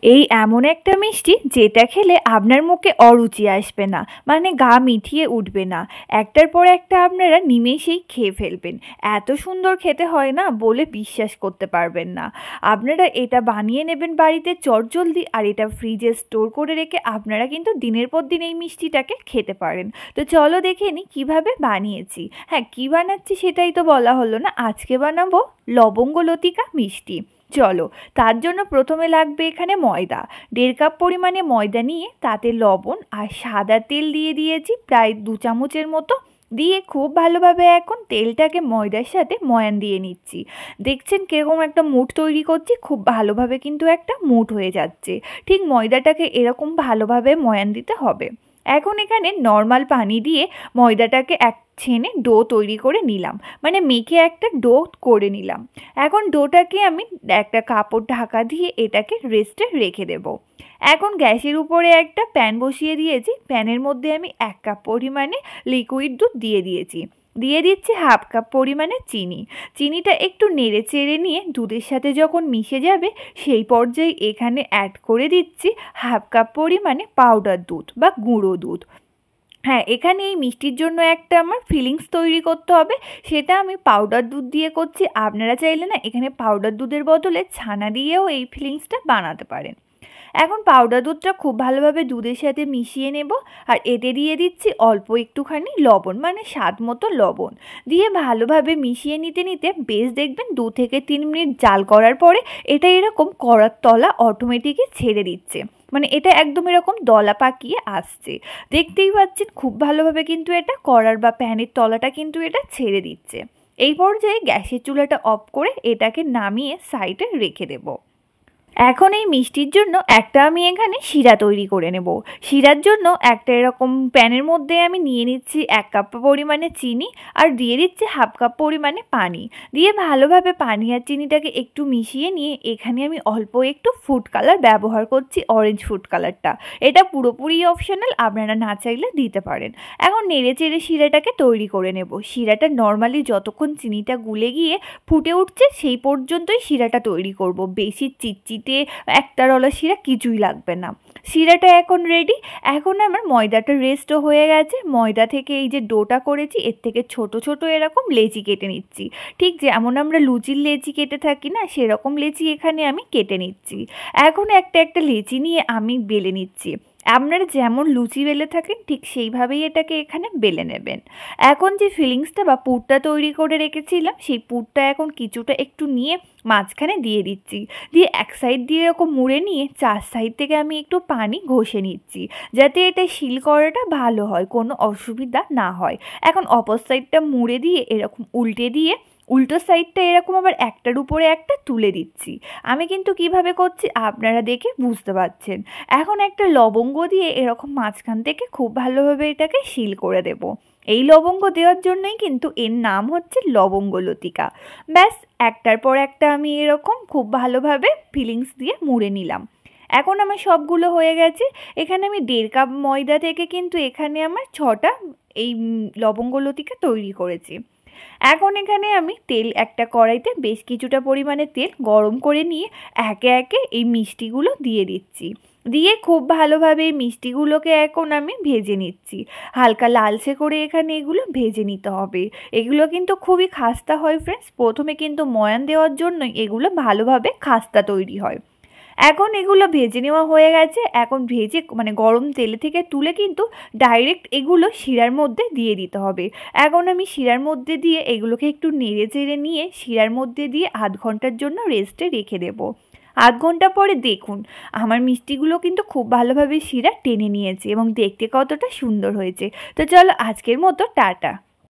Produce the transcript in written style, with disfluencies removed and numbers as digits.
এই এমন একটা মিষ্টি যেটা খেলে আপনার মুখে অরুচি আসবে না, মানে গা মিঠিয়ে উঠবে না। একটার পর একটা আপনারা নিমেষেই খেয়ে ফেলবেন। এত সুন্দর খেতে হয় না, বলে বিশ্বাস করতে পারবেন না। আপনারা এটা বানিয়ে নেবেন বাড়িতে চটজলদি, আর এটা ফ্রিজে স্টোর করে রেখে আপনারা কিন্তু দিনের পর দিন এই মিষ্টিটাকে খেতে পারেন। তো চলো দেখে নিই কীভাবে বানিয়েছি। হ্যাঁ, কী বানাচ্ছি সেটাই তো বলা হলো না। আজকে বানাবো লবঙ্গ লতিকা মিষ্টি। চলো, তার জন্য প্রথমে লাগবে এখানে ময়দা। 1.5 কাপ পরিমাণে ময়দা নিয়ে তাতে লবণ আর সাদা তেল দিয়ে দিয়েছি প্রায় 2 চামচের মতো। দিয়ে খুব ভালোভাবে এখন তেলটাকে ময়দার সাথে ময়ান দিয়ে নিচ্ছি। দেখছেন কিরকম একটা মুঠ তৈরি করছি, খুব ভালোভাবে কিন্তু একটা মুঠ হয়ে যাচ্ছে। ঠিক ময়দাটাকে এরকম ভালোভাবে ময়ান দিতে হবে। এখন এখানে নর্মাল পানি দিয়ে ময়দাটাকে ছেনে ডো তৈরি করে নিলাম, মানে মেখে একটা ডো করে নিলাম। এখন ডোটাকে আমি একটা কাপড় ঢাকা দিয়ে এটাকে রেস্টে রেখে দেব। এখন গ্যাসের উপরে একটা প্যান বসিয়ে দিয়েছি। প্যানের মধ্যে আমি 1 কাপ পরিমাণে লিকুইড দুধ দিয়ে দিয়েছি। দিয়ে দিচ্ছি 1/2 কাপ পরিমাণে চিনি। চিনিটা একটু নেড়ে চেড়ে নিয়ে দুধের সাথে যখন মিশে যাবে সেই পর্যায়ে এখানে অ্যাড করে দিচ্ছি 1/2 কাপ পরিমাণে পাউডার দুধ বা গুঁড়ো দুধ। হ্যাঁ, এখানে এই মিষ্টির জন্য একটা আমার ফিলিংস তৈরি করতে হবে, সেটা আমি পাউডার দুধ দিয়ে করছি। আপনারা চাইলে না এখানে পাউডার দুধের বদলে ছানা দিয়েও এই ফিলিংসটা বানাতে পারেন। এখন পাউডার দুধটা খুব ভালোভাবে দুধের সাথে মিশিয়ে নেব, আর এতে দিয়ে দিচ্ছি অল্প একটুখানি লবণ, মানে স্বাদ মতো লবণ। দিয়ে ভালোভাবে মিশিয়ে নিতে নিতে বেশ দেখবেন 2 থেকে 3 মিনিট জাল করার পরে এটা এরকম কড়ার তলা অটোমেটিকই ছেড়ে দিচ্ছে, মানে এটা একদম এরকম দলা পাকিয়ে আসছে। দেখতেই পাচ্ছেন খুব ভালোভাবে কিন্তু এটা কড়ার বা প্যানের তলাটা কিন্তু এটা ছেড়ে দিচ্ছে। এই পর্যায়ে গ্যাসের চুলাটা অফ করে এটাকে নামিয়ে সাইডে রেখে দেবো। এখন এই মিষ্টির জন্য একটা আমি এখানে শিরা তৈরি করে নেব। শিরার জন্য একটা এরকম প্যানের মধ্যে আমি নিয়ে নিচ্ছি 1 কাপ পরিমাণে চিনি, আর দিয়ে দিচ্ছি 1/2 কাপ পরিমাণে পানি। দিয়ে ভালোভাবে পানি আর চিনিটাকে একটু মিশিয়ে নিয়ে এখানে আমি অল্প একটু ফুড কালার ব্যবহার করছি, অরেঞ্জ ফুড কালারটা। এটা পুরোপুরি অপশনাল, আপনারা না চাইলে দিতে পারেন। এখন নেড়ে চেড়ে শিরাটাকে তৈরি করে নেব। শিরাটা নর্মালি যতক্ষণ চিনিটা গুলে গিয়ে ফুটে উঠছে সেই পর্যন্তই শিরাটা তৈরি করব। বেশি চিটচিটে একটা রলা শিরা কিছুই লাগবে না। শিরাটা এখন রেডি। এখন আমার ময়দাটা রেস্টও হয়ে গেছে। ময়দা থেকে এই যে ডোটা করেছি এর থেকে ছোট ছোট এরকম লেচি কেটে নিচ্ছি। ঠিক যেমন আমরা লুচির লেচি কেটে থাকি না, সেরকম লেচি এখানে আমি কেটে নিচ্ছি। এখন একটা একটা লেচি নিয়ে আমি বেলে নিচ্ছি। আপনারা যেমন লুচি বেলে থাকেন ঠিক সেইভাবেই এটাকে এখানে বেলে নেবেন। এখন যে ফিলিংসটা বা পুরটা তৈরি করে রেখেছিলাম সেই পুরটা এখন কিছুটা একটু নিয়ে মাঝখানে দিয়ে দিচ্ছি। দিয়ে এক সাইড দিয়ে এরকম মুড়ে নিয়ে 4 সাইড থেকে আমি একটু পানি ঘষে নিচ্ছি, যাতে এটা শিল করাটা ভালো হয়, কোনো অসুবিধা না হয়। এখন অপর সাইডটা মুড়ে দিয়ে এরকম উল্টে দিয়ে উল্টো সাইডটা এরকম আবার একটার উপরে একটা তুলে দিচ্ছি। আমি কিন্তু কিভাবে করছি আপনারা দেখে বুঝতে পারছেন। এখন একটা লবঙ্গ দিয়ে এরকম মাঝখান থেকে খুব ভালোভাবে এটাকে সিল করে দেব। এই লবঙ্গ দেওয়ার জন্যই কিন্তু এর নাম হচ্ছে লবঙ্গ লতিকা। ব্যাস, একটার পর একটা আমি এরকম খুব ভালোভাবে ফিলিংস দিয়ে মুড়ে নিলাম। এখন আমার সবগুলো হয়ে গেছে। এখানে আমি 1.5 কাপ ময়দা থেকে কিন্তু এখানে আমার 6টা এই লবঙ্গ লতিকা তৈরি করেছি। এখন এখানে আমি তেল একটা কড়াইতে বেশ কিছুটা পরিমাণে তেল গরম করে নিয়ে একে একে এই মিষ্টিগুলো দিয়ে দিচ্ছি। দিয়ে খুব ভালোভাবে এই মিষ্টিগুলোকে এখন আমি ভেজে নিচ্ছি। হালকা লালচে করে এখানে এগুলো ভেজে নিতে হবে। এগুলো কিন্তু খুবই খাস্তা হয় ফ্রেন্ডস। প্রথমে কিন্তু ময়ান দেওয়ার জন্যই এগুলো ভালোভাবে খাস্তা তৈরি হয়। এখন এগুলো ভেজে নেওয়া হয়ে গেছে। এখন ভেজে মানে গরম তেলে থেকে তুলে কিন্তু ডাইরেক্ট এগুলো শিরার মধ্যে দিয়ে দিতে হবে। এখন আমি শিরার মধ্যে দিয়ে এগুলোকে একটু নেড়ে চেড়ে নিয়ে শিরার মধ্যে দিয়ে 1/2 ঘন্টার জন্য রেস্টে রেখে দেবো। 1/2 ঘন্টা পরে দেখুন আমার মিষ্টিগুলো কিন্তু খুব ভালোভাবে শিরা টেনে নিয়েছে এবং দেখতে কতটা সুন্দর হয়েছে। তো চলো আজকের মতো টাটা।